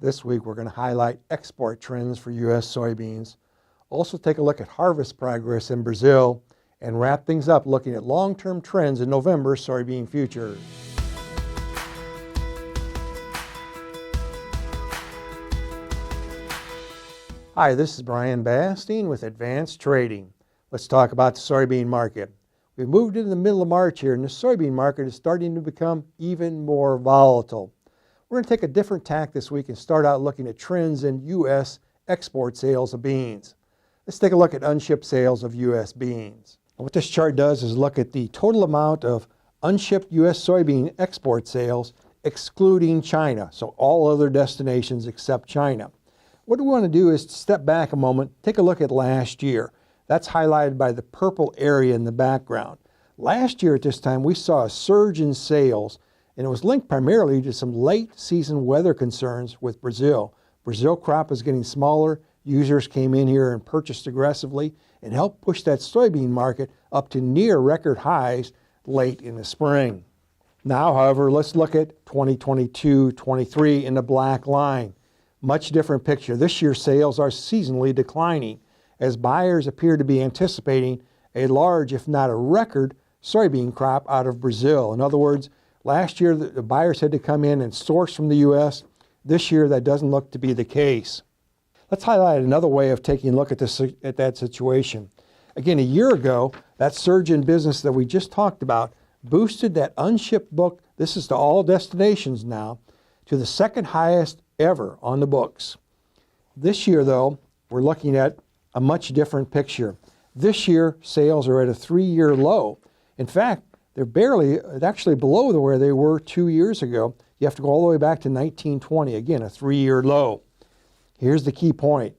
This week we're going to highlight export trends for U.S. soybeans, also take a look at harvest progress in Brazil, and wrap things up looking at long-term trends in November soybean futures. Hi, this is Brian Basting with Advanced Trading. Let's talk about the soybean market. We've moved into the middle of March here, and the soybean market is starting to become even more volatile. We're going to take a different tack this week and start out looking at trends in U.S. export sales of beans. Let's take a look at unshipped sales of U.S. beans. And what this chart does is look at the total amount of unshipped U.S. soybean export sales excluding China, so all other destinations except China. What we want to do is step back a moment, take a look at last year. That's highlighted by the purple area in the background. Last year at this time, we saw a surge in sales, and it was linked primarily to some late season weather concerns with Brazil. Brazil crop was getting smaller. Users came in here and purchased aggressively and helped push that soybean market up to near record highs late in the spring. Now, however, let's look at 2022-23 in the black line. Much different picture. This year's sales are seasonally declining as buyers appear to be anticipating a large, if not a record, soybean crop out of Brazil. In other words, last year the buyers had to come in and source from the U.S. This year that doesn't look to be the case. Let's highlight another way of taking a look at that situation. Again, a year ago, that surge in business that we just talked about boosted that unshipped book, this is to all destinations now, to the second highest ever on the books. This year, though, we're looking at a much different picture. This year, sales are at a 3-year low. In fact, they're actually below where they were 2 years ago. You have to go all the way back to 1920, again, a 3-year low. Here's the key point.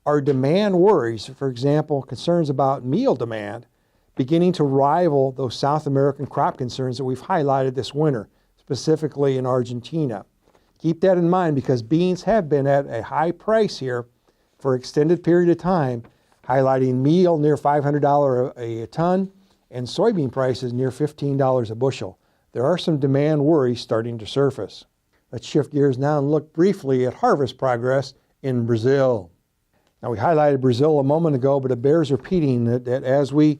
Our demand worries, for example, concerns about meal demand, beginning to rival those South American crop concerns that we've highlighted this winter, specifically in Argentina. Keep that in mind because beans have been at a high price here for an extended period of time, highlighting meal near $500 a ton and soybean prices near $15 a bushel. There are some demand worries starting to surface. Let's shift gears now and look briefly at harvest progress in Brazil. Now, we highlighted Brazil a moment ago, but it bears repeating that as we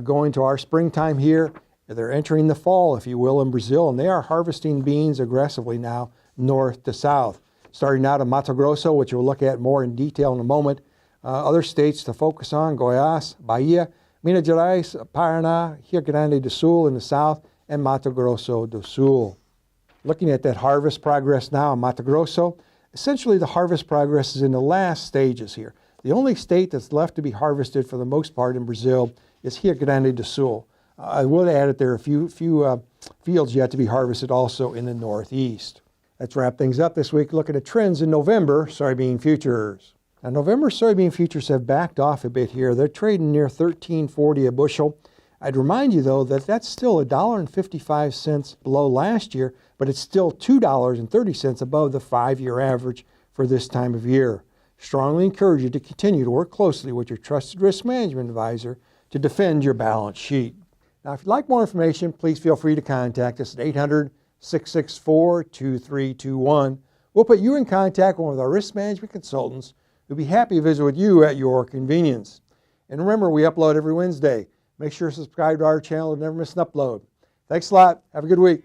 go into our springtime here, they're entering the fall, if you will, in Brazil, and they are harvesting beans aggressively now, north to south. Starting out in Mato Grosso, which we'll look at more in detail in a moment. Other states to focus on, Goiás, Bahia, Minas Gerais, Paraná, Rio Grande do Sul in the south, and Mato Grosso do Sul. Looking at that harvest progress now in Mato Grosso, essentially the harvest progress is in the last stages here. The only state that's left to be harvested for the most part in Brazil is Rio Grande do Sul. I would add that there are a few fields yet to be harvested also in the northeast. Let's wrap things up this week looking at trends in November soybean futures. Now, November soybean futures have backed off a bit here. They're trading near $13.40 a bushel. I'd remind you, though, that that's still $1.55 below last year, but it's still $2.30 above the 5-year average for this time of year. Strongly encourage you to continue to work closely with your trusted risk management advisor to defend your balance sheet. Now, if you'd like more information, please feel free to contact us at 800-664-2321. We'll put you in contact with one of our risk management consultants who'll be happy to visit with you at your convenience. And remember, we upload every Wednesday. Make sure to subscribe to our channel to never miss an upload. Thanks a lot. Have a good week.